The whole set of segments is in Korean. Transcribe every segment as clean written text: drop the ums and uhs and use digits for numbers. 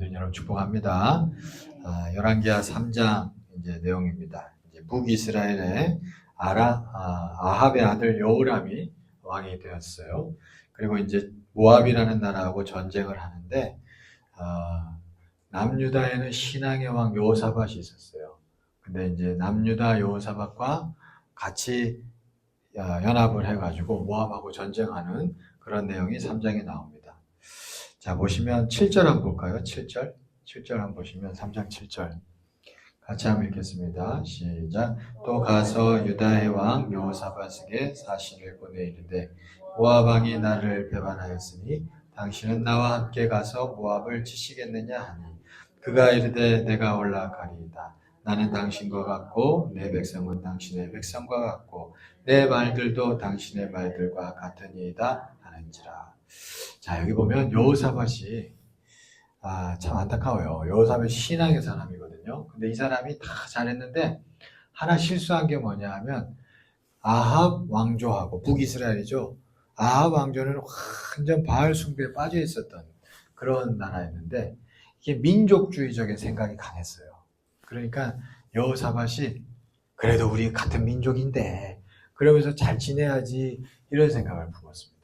예배드린 여러분 축복합니다. 열왕기하 3장 이제 내용입니다. 이제 북이스라엘의 아합의 아들 여호람이 왕이 되었어요. 그리고 이제 모압이라는 나라하고 전쟁을 하는데 남유다에는 신앙의 왕 여호사밧이 있었어요. 근데 이제 남유다 여호사밧과 같이 연합을 해가지고 모압하고 전쟁하는 그런 내용이 3장에 나옵니다. 자, 보시면 7절 한번 볼까요? 7절 한번 보시면 3장 7절 같이 한번 읽겠습니다. 시작. 또 가서 유다의 왕 여호사밧에게 사신을 보내 이르되 모압 왕이 나를 배반하였으니 당신은 나와 함께 가서 모압을 치시겠느냐 하니 그가 이르되 내가 올라가리이다. 나는 당신과 같고 내 백성은 당신의 백성과 같고 내 말들도 당신의 말들과 같으니이다 하는지라. 자, 여기 보면 여호사밧이 참 안타까워요. 여호사밧이 신앙의 사람이거든요. 근데 이 사람이 다 잘했는데 하나 실수한 게 뭐냐 하면 아합 왕조하고 북이스라엘이죠. 아합 왕조는 완전 바알 숭배에 빠져 있었던 그런 나라였는데 이게 민족주의적인 생각이 강했어요. 그러니까 여호사밧이 그래도 우리 같은 민족인데 그러면서 잘 지내야지 이런 생각을 품었습니다.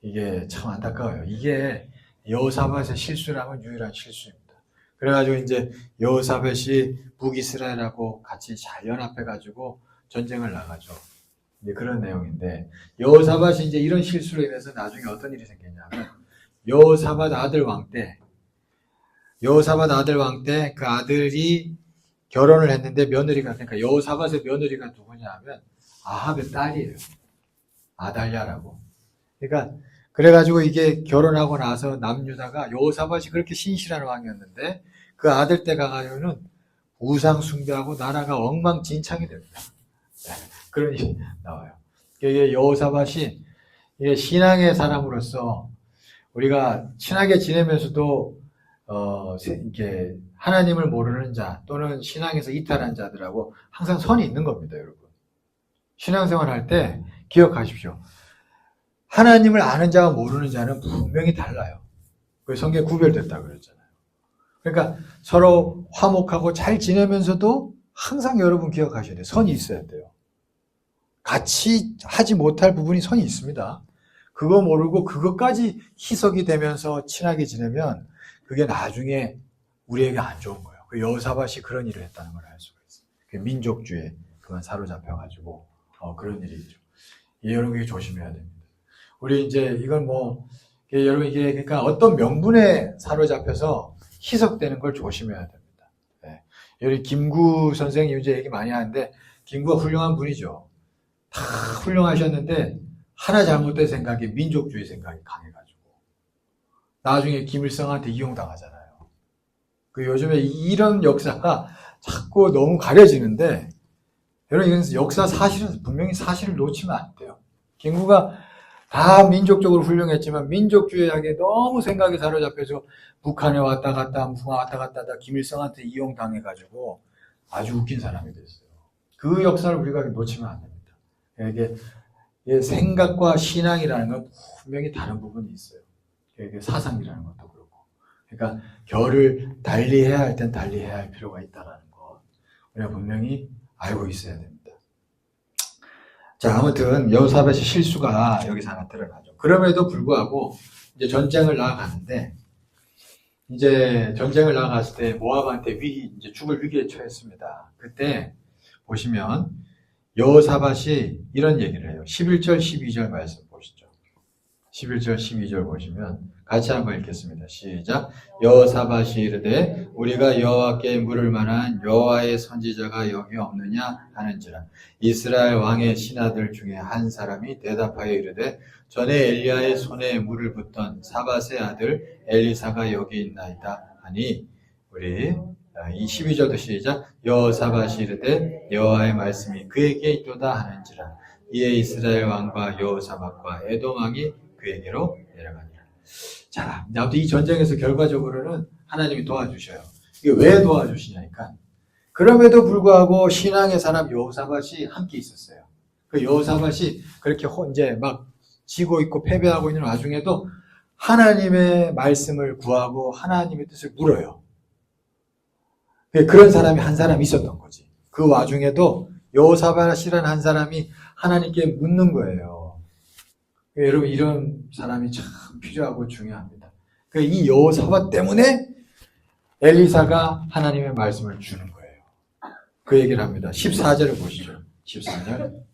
이게 참 안타까워요. 이게 여호사밧의 실수라면 유일한 실수입니다. 그래가지고 이제 여호사밧이 북이스라엘하고 같이 잘 연합해가지고 전쟁을 나가죠. 이제 그런 내용인데 여호사밧이 이제 이런 실수로 인해서 나중에 어떤 일이 생겼냐면 여호사밧 아들 왕 때 그 아들이 결혼을 했는데 며느리가 그러니까 여호사밧의 며느리가 누구냐 하면 아합의 딸이에요. 아달랴라고. 그러니까 그래가지고 이게 결혼하고 나서 남유다가 여호사밧이 그렇게 신실한 왕이었는데 그 아들 때 가가지고는 우상 숭배하고 나라가 엉망진창이 됩니다. 그런 일이 나와요. 이게 여호사밧이 이게 신앙의 사람으로서 우리가 친하게 지내면서도 이게 하나님을 모르는 자 또는 신앙에서 이탈한 자들하고 항상 선이 있는 겁니다, 여러분. 신앙생활 할 때 기억하십시오. 하나님을 아는 자와 모르는 자는 분명히 달라요. 그래서 성경에 구별됐다고 그랬잖아요. 그러니까 서로 화목하고 잘 지내면서도 항상 여러분 기억하셔야 돼요. 선이 있어야 돼요. 같이 하지 못할 부분이 선이 있습니다. 그거 모르고 그것까지 희석이 되면서 친하게 지내면 그게 나중에 우리에게 안 좋은 거예요. 그 여호사밧이 그런 일을 했다는 걸 알 수가 있어요. 그 민족주의에 그만 사로잡혀가지고 그런 일이 있죠. 여러분 이게 조심해야 됩니다. 우리 이제 이건 여러분 이게 그러니까 어떤 명분에 사로잡혀서 희석되는 걸 조심해야 됩니다. 네. 여기 김구 선생님 이제 얘기 많이 하는데 김구가 훌륭한 분이죠. 다 훌륭하셨는데 하나 잘못된 생각이 민족주의 생각이 강해가지고 나중에 김일성한테 이용당하잖아요. 그 요즘에 이런 역사가 자꾸 너무 가려지는데 여러분 이건 역사 사실은 분명히 사실을 놓치면 안 돼요. 김구가 다 민족적으로 훌륭했지만 민족주의하게 너무 생각이 사로잡혀서 북한에 왔다 갔다 하다 김일성한테 이용당해가지고 아주 웃긴 사람이 됐어요. 그 역사를 우리가 놓치면 안 됩니다. 이게 생각과 신앙이라는 건 분명히 다른 부분이 있어요. 이게 사상이라는 것도 그렇고. 그러니까 결을 달리해야 할 땐 달리해야 할 필요가 있다는 것 우리가 분명히 알고 있어야 됩니다. 자, 아무튼 여호사밧의 실수가 여기서 하나 드러나죠. 그럼에도 불구하고 이제 전쟁을 나아가는데 이제 전쟁을 나아갔을 때 모압한테 이제 죽을 위기에 처했습니다. 그때 보시면 여호사밧이 이런 얘기를 해요. 11절 12절 말씀 보시죠. 11절 12절 보시면 같이 한번 읽겠습니다. 시작. 여호사밧이 이르되 우리가 여호와께 물을 만한 여호와의 선지자가 여기 없느냐 하는지라. 이스라엘 왕의 신하들 중에 한 사람이 대답하여 이르되 전에 엘리야의 손에 물을 붓던 사밧의 아들 엘리사가 여기 있나이다 하니 우리 이 12절도 시작. 여호사밧이 이르되 여호와의 말씀이 그에게 있도다 하는지라. 이에 이스라엘 왕과 여호사밧과 에돔 왕이 그에게로 내려가니라. 자, 아무튼 이 전쟁에서 결과적으로는 하나님이 도와주셔요. 이게 왜 도와주시냐니까 그럼에도 불구하고 신앙의 사람 여호사밧이 함께 있었어요. 그 여호사밧이 그렇게 이제 막 지고 있고 패배하고 있는 와중에도 하나님의 말씀을 구하고 하나님의 뜻을 물어요. 그런 사람이 한 사람 있었던 거지. 그 와중에도 여호사밧이라는 한 사람이 하나님께 묻는 거예요. 여러분, 이런 사람이 참 필요하고 중요합니다. 이 여호사밧 때문에 엘리사가 하나님의 말씀을 주는 거예요. 그 얘기를 합니다. 14절을 보시죠. 14절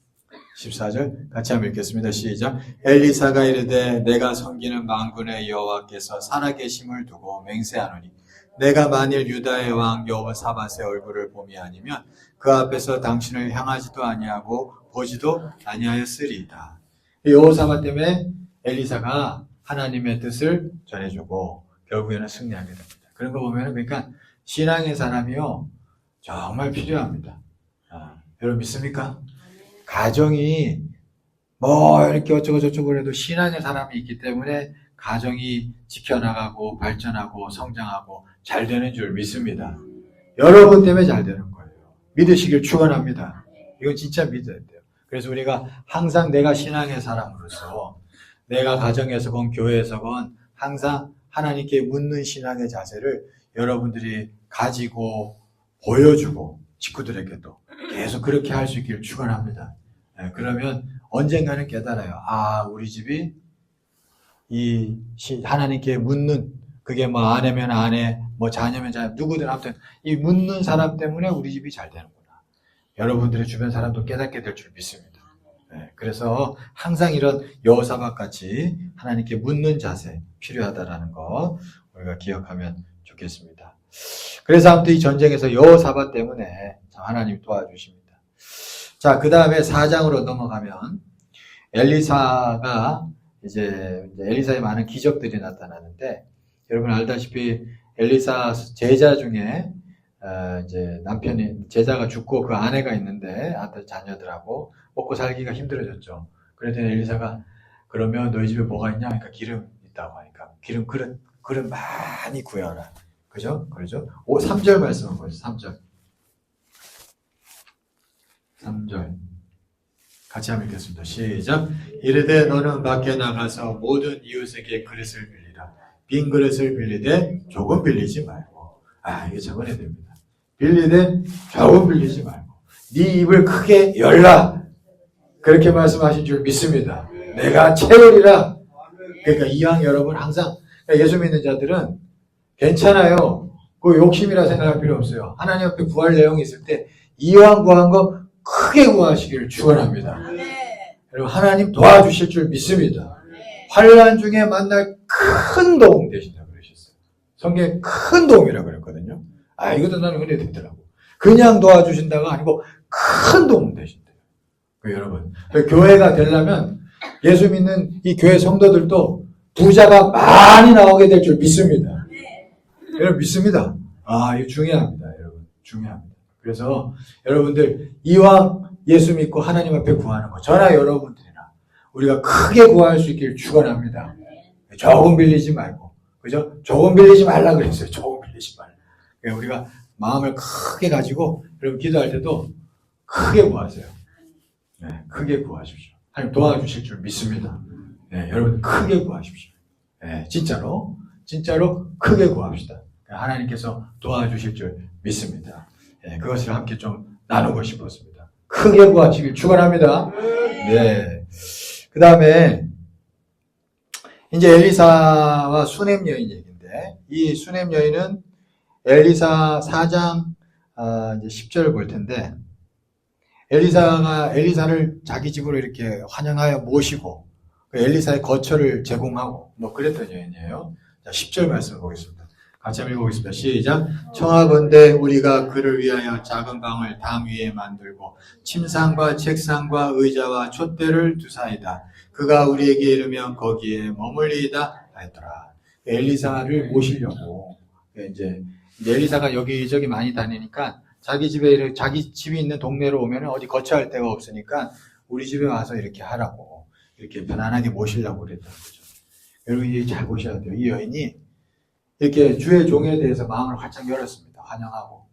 같이 한번 읽겠습니다. 시작. 엘리사가 이르되 내가 섬기는 만군의 여호와께서 살아계심을 두고 맹세하노니 내가 만일 유다의 왕 여호사밧의 얼굴을 봄이 아니면 그 앞에서 당신을 향하지도 아니하고 보지도 아니하였으리이다. 여호사밧 때문에 엘리사가 하나님의 뜻을 전해주고 결국에는 승리하게 됩니다. 그런 거 보면 그러니까 신앙의 사람이요 정말 필요합니다. 여러분 믿습니까? 가정이 뭐 이렇게 어쩌고 저쩌고 해도 신앙의 사람이 있기 때문에 가정이 지켜나가고 발전하고 성장하고 잘 되는 줄 믿습니다. 여러분 때문에 잘 되는 거예요. 믿으시길 축원합니다. 이건 진짜 믿어야 돼요. 그래서 우리가 항상 내가 신앙의 사람으로서 내가 가정에서건 교회에서건 항상 하나님께 묻는 신앙의 자세를 여러분들이 가지고 보여주고 식구들에게도 계속 그렇게 할 수 있기를 축원합니다. 그러면 언젠가는 깨달아요. 우리 집이 이 하나님께 묻는 그게 뭐 아내면 아내, 뭐 자녀면 자녀, 누구든 아무튼 이 묻는 사람 때문에 우리 집이 잘 되는구나. 여러분들의 주변 사람도 깨닫게 될 줄 믿습니다. 그래서 항상 이런 여호사밧 같이 하나님께 묻는 자세 필요하다라는 거 우리가 기억하면 좋겠습니다. 그래서 아무튼 이 전쟁에서 여호사밧 때문에 하나님 도와주십니다. 자, 그 다음에 4장으로 넘어가면 엘리사가 이제 엘리사의 많은 기적들이 나타나는데 여러분 알다시피 엘리사 제자 중에 이제 남편이 제자가 죽고 그 아내가 있는데 아들 자녀들하고 먹고 살기가 힘들어졌죠. 그랬더니 엘리사가 그러면 너희 집에 뭐가 있냐? 그러니까 기름 있다고 하니까 기름 그릇 많이 구해라. 그죠? 그러죠? 3절 말씀은 뭐죠? 3절. 같이 한번 읽겠습니다. 시작. 이르되 너는 밖에 나가서 모든 이웃에게 그릇을 빌리라. 빈 그릇을 빌리되 조금 빌리지 말고. 이게 적어내야 됩니다. 빌리되 조금 빌리지 말고. 네 입을 크게 열라. 그렇게 말씀하신 줄 믿습니다. 내가 채우리라. 그러니까 이왕 여러분 항상 예수 믿는 자들은 괜찮아요. 그 욕심이라 생각할 필요 없어요. 하나님 앞에 구할 내용이 있을 때 이왕 구한 거 크게 구하시기를 축원합니다. 여러분 하나님 도와주실 줄 믿습니다. 환난 중에 만날 큰 도움 되신다 그러셨어요. 성경에 큰 도움이라 그랬거든요. 이것도 나는 은혜 됐더라고. 그냥 도와주신다가 아니고 큰 도움 되신대요. 여러분 교회가 되려면 예수 믿는 이 교회 성도들도 부자가 많이 나오게 될 줄 믿습니다. 여러분 믿습니다. 이거 중요합니다. 여러분 중요합니다. 그래서 여러분들 이왕 예수 믿고 하나님 앞에 구하는 거 저나 여러분들이나 우리가 크게 구할 수 있기를 축원합니다. 조금 빌리지 말고 그죠? 조금 빌리지 말라 그랬어요. 조금 빌리지 말라. 우리가 마음을 크게 가지고 여러분 기도할 때도 크게 구하세요. 크게 구하십시오. 하나님 도와주실 줄 믿습니다. 여러분 크게 구하십시오. 진짜로 크게 구합시다. 하나님께서 도와주실 줄 믿습니다. 그것을 함께 좀 나누고 싶었습니다. 크게 구하시길 축원합니다. 그 다음에 이제 엘리사와 수넴 여인 얘기인데 이 수넴 여인은 엘리사 4장 이제 10절을 볼 텐데 엘리사가 엘리사를 자기 집으로 이렇게 환영하여 모시고 엘리사의 거처를 제공하고 뭐 그랬던 여인이에요. 자, 10절 말씀을 보겠습니다. 같이 한번 읽어보겠습니다. 시작. 청하건대 우리가 그를 위하여 작은 방을 담 위에 만들고 침상과 책상과 의자와 촛대를 두사이다. 그가 우리에게 이르면 거기에 머물리이다 하였더라. 엘리사를 모시려고 이제 엘리사가 여기저기 많이 다니니까 자기 집이 있는 동네로 오면 어디 거처할 데가 없으니까 우리 집에 와서 이렇게 하라고 이렇게 편안하게 모시려고 그랬던 거죠. 여러분이 잘 보셔야 돼요. 이 여인이 이렇게 주의 종에 대해서 마음을 활짝 열었습니다. 환영하고.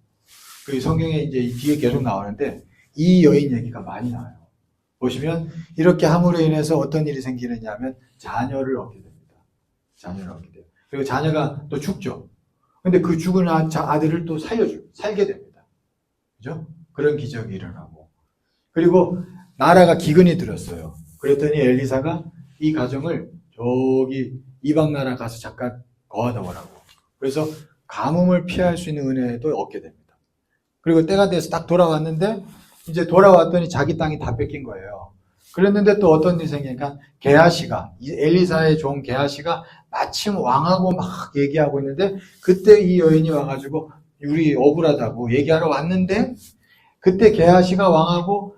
그리고 성경에 이제 뒤에 계속 나오는데 이 여인 얘기가 많이 나와요. 보시면 이렇게 함으로 인해서 어떤 일이 생기느냐 하면 자녀를 얻게 됩니다. 자녀를 얻게 돼요. 그리고 자녀가 또 죽죠. 근데 그 죽은 아들을 또 살게 됩니다. 그죠? 그런 기적이 일어나고. 그리고 나라가 기근이 들었어요. 그랬더니 엘리사가 이 가정을 저기 이방 나라 가서 잠깐 거하다 오라고. 그래서 가뭄을 피할 수 있는 은혜도 얻게 됩니다. 그리고 때가 돼서 딱 돌아왔는데 이제 돌아왔더니 자기 땅이 다 뺏긴 거예요. 그랬는데 또 어떤 일이 생기니까 게하시가, 엘리사의 종 게하시가 마침 왕하고 막 얘기하고 있는데 그때 이 여인이 와가지고 우리 억울하다고 얘기하러 왔는데 그때 게하시가 왕하고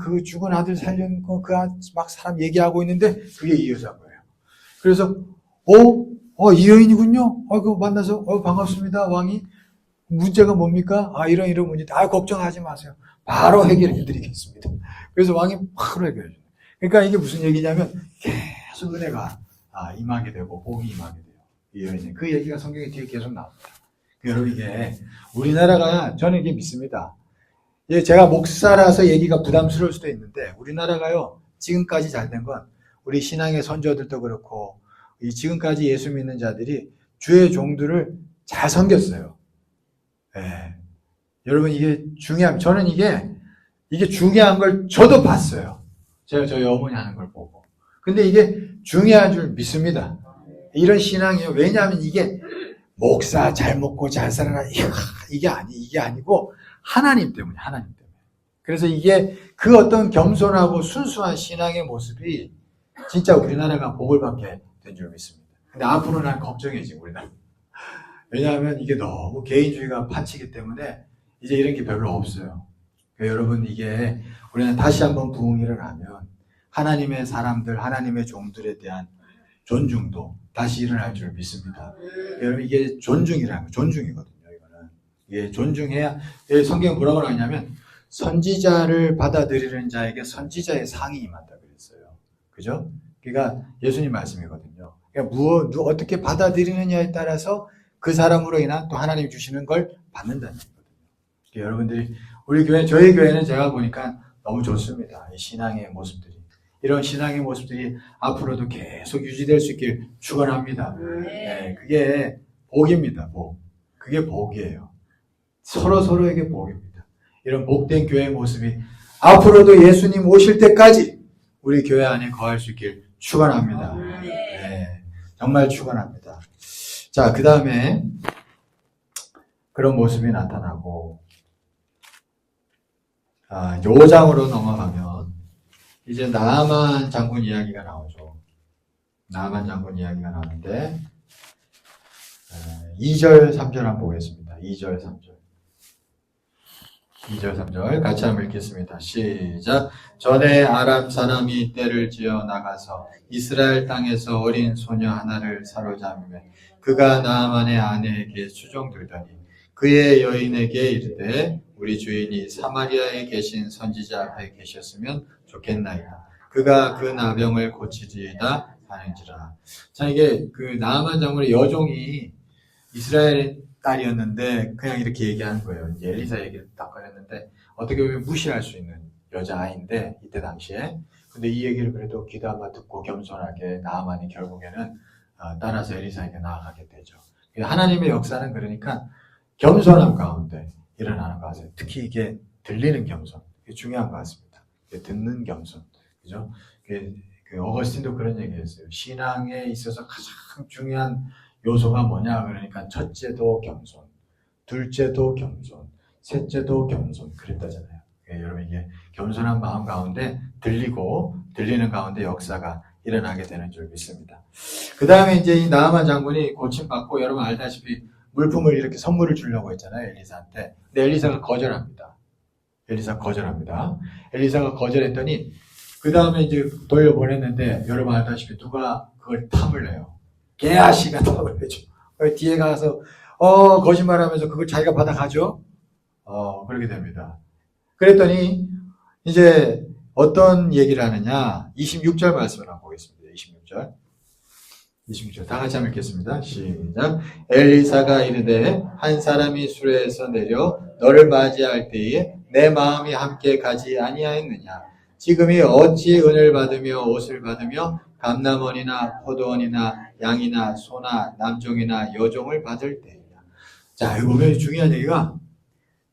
그 죽은 아들 살린 거 막 사람 얘기하고 있는데 그게 이 여자인 거예요. 그래서 이 여인이군요. 그 만나서 반갑습니다. 왕이 문제가 뭡니까? 이런 문제. 걱정하지 마세요. 바로 해결해 드리겠습니다. 그래서 왕이 바로 해결해 줘요. 그러니까 이게 무슨 얘기냐면 계속 은혜가 임하게 되고 복이 임하게 돼요. 이 여인이. 그 얘기가 성경에 뒤에 계속 나옵니다. 여러분 이게 우리나라가 저는 이게 믿습니다. 제가 목사라서 얘기가 부담스러울 수도 있는데 우리나라가요 지금까지 잘 된 건 우리 신앙의 선조들도 그렇고 지금까지 예수 믿는 자들이 주의 종들을 잘 섬겼어요. 네. 여러분 이게 저는 이게 중요한 걸 저도 봤어요. 제가 저희 어머니 하는 걸 보고. 근데 이게 중요한 줄 믿습니다. 이런 신앙이요. 왜냐하면 이게 목사 잘 먹고 잘 살아라 이게 아니고 하나님 때문에. 그래서 이게 그 어떤 겸손하고 순수한 신앙의 모습이 진짜 우리나라가 복을 받게 된 줄 믿습니다. 근데 앞으로 난 걱정해 지금 우리나라. 왜냐하면 이게 너무 개인주의가 판치기 때문에 이제 이런 게 별로 없어요. 그러니까 여러분 이게 우리는 다시 한번 부흥이 일어나면 하나님의 사람들, 하나님의 종들에 대한 존중도 다시 일어날 줄 믿습니다. 여러분 이게 존중이라는 거, 존중이거든요. 이거는 이게 존중해야. 성경은 뭐라고 하냐면 선지자를 받아들이는 자에게 선지자의 상이 임한다 그랬어요. 그죠? 그러니까 예수님 말씀이거든요. 그러니까 어떻게 받아들이느냐에 따라서 그 사람으로 인한 또 하나님 주시는 걸 받는다는 거거든요. 여러분들이 우리 교회, 저희 교회는 제가 보니까 너무 좋습니다. 이 신앙의 모습들이. 이런 신앙의 모습들이 앞으로도 계속 유지될 수 있길 축원합니다. 네, 그게 복입니다. 복. 그게 복이에요. 서로에게 복입니다. 이런 복된 교회의 모습이 앞으로도 예수님 오실 때까지 우리 교회 안에 거할 수 있길 축원합니다. 네, 정말 축원합니다. 자, 그 다음에 그런 모습이 나타나고 5장으로 넘어가면 이제 나아만 장군 이야기가 나오죠. 나아만 장군 이야기가 나오는데 2절, 3절 한번 보겠습니다. 2절, 3절. 2절, 3절 같이 한번 읽겠습니다. 시작. 전에 아람 사람이 떼를 지어 나가서 이스라엘 땅에서 어린 소녀 하나를 사로잡으며 그가 나아만의 아내에게 수종들더니 그의 여인에게 이르되 우리 주인이 사마리아에 계신 선지자 앞에 계셨으면 좋겠나이다. 그가 그 나병을 고치리이다 하는지라. 자, 이게 그 나아만 장군의 여종이 이스라엘 딸이었는데 그냥 이렇게 얘기하는 거예요. 이제 엘리사 얘기를 딱 꺼냈는데 어떻게 보면 무시할 수 있는 여자아이인데 이때 당시에. 근데 이 얘기를 그래도 귀담아 듣고 겸손하게 나아만이 결국에는 따라서 엘리사에게 나아가게 되죠. 하나님의 역사는 그러니까 겸손함 가운데 일어나는 것 같아요. 특히 이게 들리는 겸손. 이게 중요한 것 같습니다. 듣는 겸손. 그죠? 그 어거스틴도 그런 얘기 했어요. 신앙에 있어서 가장 중요한 요소가 뭐냐? 그러니까 첫째도 겸손, 둘째도 겸손, 셋째도 겸손. 그랬다잖아요. 여러분 이게 겸손한 마음 가운데 들리는 가운데 역사가 일어나게 되는 줄 믿습니다. 그 다음에 이제 이 나아만 장군이 고침받고 여러분 알다시피 물품을 이렇게 선물을 주려고 했잖아요. 엘리사한테. 근데 엘리사가 거절합니다. 엘리사가 거절했더니 그 다음에 이제 돌려보냈는데 여러분 알다시피 누가 그걸 탐을 내요. 게하시가 탐을 내죠. 뒤에 가서 거짓말하면서 그걸 자기가 받아가죠. 그렇게 됩니다. 그랬더니 이제 어떤 얘기를 하느냐 26절 말씀을 한번 보겠습니다. 26절 다 같이 한번 읽겠습니다. 시작. 엘리사가 이르되 한 사람이 수레에서 내려 너를 맞이할 때에 내 마음이 함께 가지 아니하였느냐. 지금이 어찌 은을 받으며 옷을 받으며 감남원이나 포도원이나 양이나 소나 남종이나 여종을 받을 때이냐. 자, 여기 보면 중요한 얘기가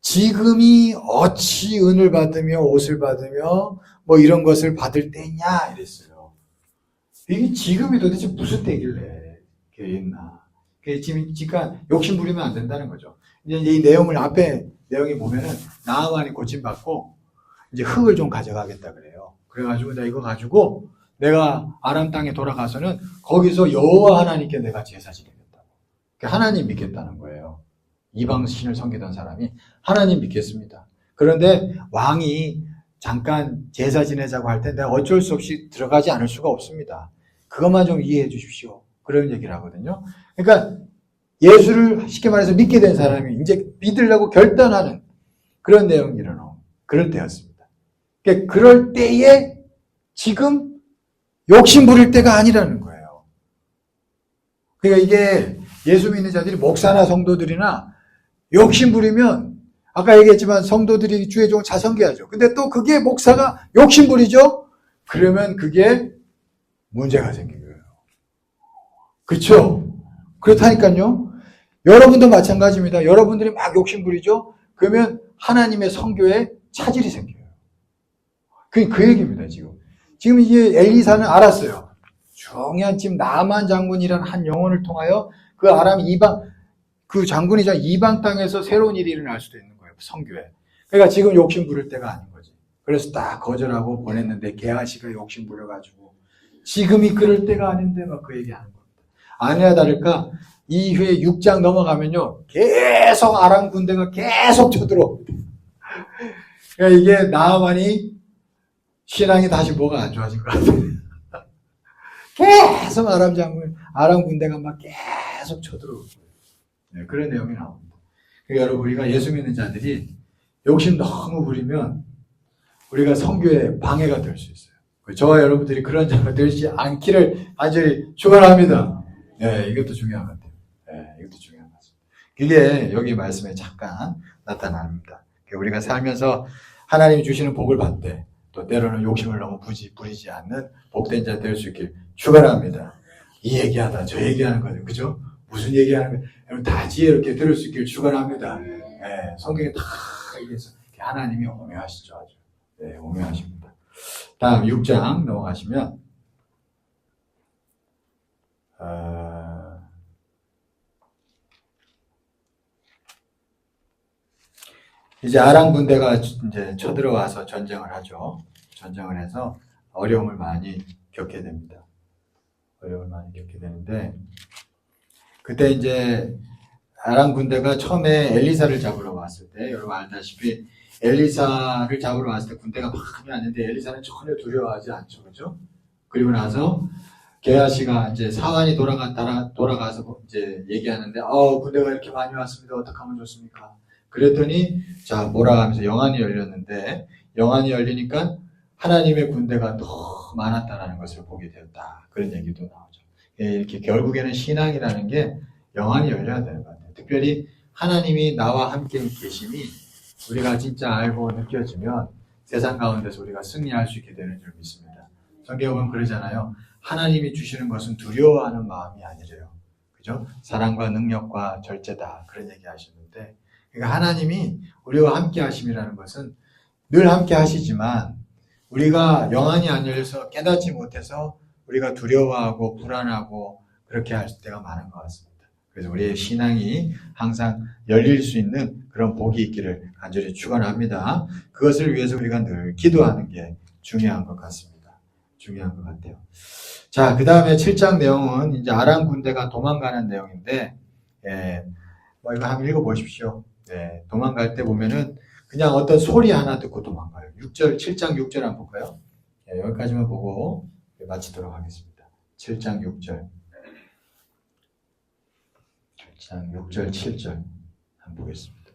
지금이 어찌 은을 받으며 옷을 받으며 뭐 이런 것을 받을 때냐 이랬어요. 이게 지금이 도대체 무슨 때길래 이게 있나. 지금 욕심 부리면 안 된다는 거죠. 이제 이 내용을 앞에 내용이 보면은 나아만이 고침받고 이제 흙을 좀 가져가겠다 그래요. 그래가지고 내가 이거 가지고 내가 아람 땅에 돌아가서는 거기서 여호와 하나님께 내가 제사 지내겠다고. 하나님 믿겠다는 거예요. 이방 신을 섬기던 사람이 하나님 믿겠습니다. 그런데 왕이 잠깐 제사 지내자고 할 때 내가 어쩔 수 없이 들어가지 않을 수가 없습니다. 그것만 좀 이해해 주십시오. 그런 얘기를 하거든요. 그러니까 예수를 쉽게 말해서 믿게 된 사람이 이제 믿으려고 결단하는 그런 내용이 일어나요. 그럴 때였습니다. 그러니까 그럴 때에 지금 욕심 부릴 때가 아니라는 거예요. 그러니까 이게 예수 믿는 자들이 목사나 성도들이나 욕심 부리면 아까 얘기했지만 성도들이 주의 종을 잘 섬겨야죠. 근데 또 그게 목사가 욕심 부리죠? 그러면 그게 문제가 생긴 거예요. 그렇죠? 그렇다니까요. 여러분도 마찬가지입니다. 여러분들이 막 욕심 부리죠? 그러면 하나님의 성교에 차질이 생겨요. 그 얘기입니다, 지금. 지금 이제 엘리사는 알았어요. 중요한 지금 나만 장군이라는 한 영혼을 통하여 그 아람 그 장군이자 이방 땅에서 새로운 일이 일어날 수도 있는 거예요. 성교에. 그러니까 지금 욕심 부릴 때가 아닌 거지. 그래서 딱 거절하고 보냈는데 게하시가 욕심 부려가지고 지금이 그럴 때가 아닌데 막 그 얘기하는 겁니다. 아니나 다를까 이후에 6장 넘어가면요. 계속 아람 군대가 계속 쳐들어옵니다. 그러니까 이게 나아만이 신앙이 다시 뭐가 안 좋아진 것 같아요. 계속 아람 군대가 막 계속 쳐들어오고 네, 그런 내용이 나옵니다. 그러니까 여러분 우리가 예수 믿는 자들이 욕심 너무 부리면 우리가 선교에 방해가 될 수 있어요. 저와 여러분들이 그런 자가 되지 않기를 간절히 축원합니다. 네, 이것도 중요한 것 같아요. 네, 이것도 중요한 것 같습니다. 그게 여기 말씀에 잠깐 나타납니다. 우리가 살면서 하나님이 주시는 복을 받되 또 때로는 욕심을 너무 부리지 않는 복된 자 될 수 있길 축원합니다. 이 얘기하다 저 얘기하는 거죠. 그죠? 무슨 얘기하는 거예요? 여러분 다 지혜롭게 들을 수 있길 축원합니다. 네, 성경에 다 얘기해서 하나님이 오묘하시죠. 아주. 네, 오묘하십니다. 다음 6장 넘어가시면 이제 아람 군대가 이제 쳐들어와서 전쟁을 하죠. 전쟁을 해서 어려움을 많이 겪게 됩니다. 어려움을 많이 겪게 되는데 그때 이제 아람 군대가 처음에 엘리사를 잡으러 왔을 때 여러분 알다시피 엘리사를 잡으러 왔을 때 군대가 많이 왔는데 엘리사는 전혀 두려워하지 않죠. 그죠? 그리고 나서 게하시가 이제 사환이 돌아가서 이제 얘기하는데 군대가 이렇게 많이 왔습니다. 어떻게 하면 좋습니까? 그랬더니 자 뭐라 하면서 영안이 열렸는데 영안이 열리니까 하나님의 군대가 더 많았다는 것을 보게 되었다. 그런 얘기도 나오죠. 이렇게 결국에는 신앙이라는 게 영안이 열려야 되는 것 같아요. 특별히 하나님이 나와 함께 계심이 우리가 진짜 알고 느껴지면 세상 가운데서 우리가 승리할 수 있게 되는 줄 믿습니다. 성경에 보면 그러잖아요. 하나님이 주시는 것은 두려워하는 마음이 아니래요. 그죠? 사랑과 능력과 절제다. 그런 얘기 하시는데 그러니까 하나님이 우리와 함께 하심이라는 것은 늘 함께 하시지만 우리가 영안이 안 열려서 깨닫지 못해서 우리가 두려워하고 불안하고 그렇게 할 때가 많은 것 같습니다. 그래서 우리의 신앙이 항상 열릴 수 있는 그런 복이 있기를 간절히 축원합니다. 그것을 위해서 우리가 늘 기도하는 게 중요한 것 같습니다. 중요한 것 같아요. 자, 그 다음에 7장 내용은 이제 아람 군대가 도망가는 내용인데, 뭐 이거 한번 읽어보십시오. 도망갈 때 보면은 그냥 어떤 소리 하나 듣고 도망가요. 7장 6절 한번 볼까요? 여기까지만 보고 마치도록 하겠습니다. 7장 6절. 7장 6절, 7절 한번 보겠습니다.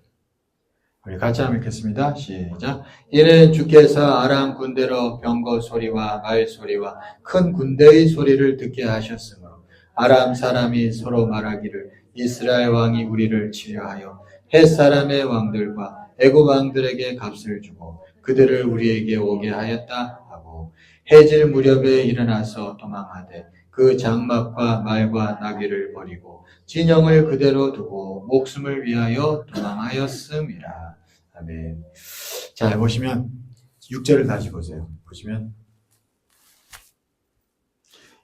우리 같이 한번 읽겠습니다. 시작. 이는 주께서 아람 군대로 병거 소리와 말 소리와 큰 군대의 소리를 듣게 하셨으므로 아람 사람이 서로 말하기를 이스라엘 왕이 우리를 치려하여 헷 사람의 왕들과 애굽 왕들에게 값을 주고 그들을 우리에게 오게 하였다 하고 해질 무렵에 일어나서 도망하되 그 장막과 말과 나귀를 버리고 진영을 그대로 두고 목숨을 위하여 도망하였음이라. 아멘. 자, 보시면 6절을 다시 보세요. 보시면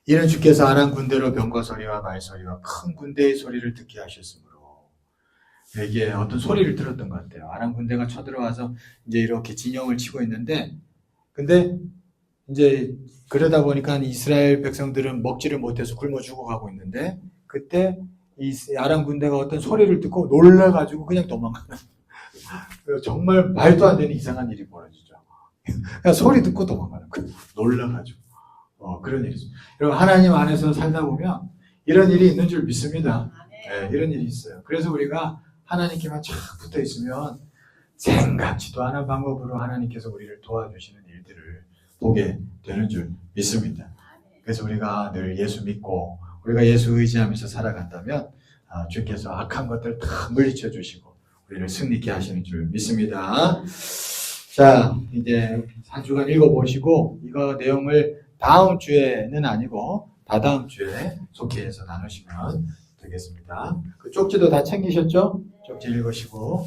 이는 주께서 아람 군대로 병거 소리와 말 소리와 큰 군대의 소리를 듣게 하셨으므로 이게 어떤 소리를 들었던 것 같아요. 아람 군대가 쳐들어와서 이제 이렇게 진영을 치고 있는데 근데 이제 그러다 보니까 이스라엘 백성들은 먹지를 못해서 굶어 죽어가고 있는데 그때 이 아람 군대가 어떤 소리를 듣고 놀라가지고 그냥 도망가는 정말 말도 안 되는 이상한 일이 벌어지죠. 그냥 소리 듣고 도망가는 거예요. 놀라가지고 그런 일이 있어요. 여러분 하나님 안에서 살다 보면 이런 일이 있는 줄 믿습니다. 네, 이런 일이 있어요. 그래서 우리가 하나님께만 쫙 붙어 있으면 생각지도 않은 방법으로 하나님께서 우리를 도와주시는 일들을 보게 되는 줄 믿습니다. 그래서 우리가 늘 예수 믿고 우리가 예수 의지하면서 살아간다면 주께서 악한 것들 다 물리쳐 주시고 우리를 승리케 하시는 줄 믿습니다. 자, 이제 한 주간 읽어보시고 이거 내용을 다음 주에는 아니고 다다음 주에 속해서 나누시면 되겠습니다. 그 쪽지도 다 챙기셨죠? 쪽지 읽으시고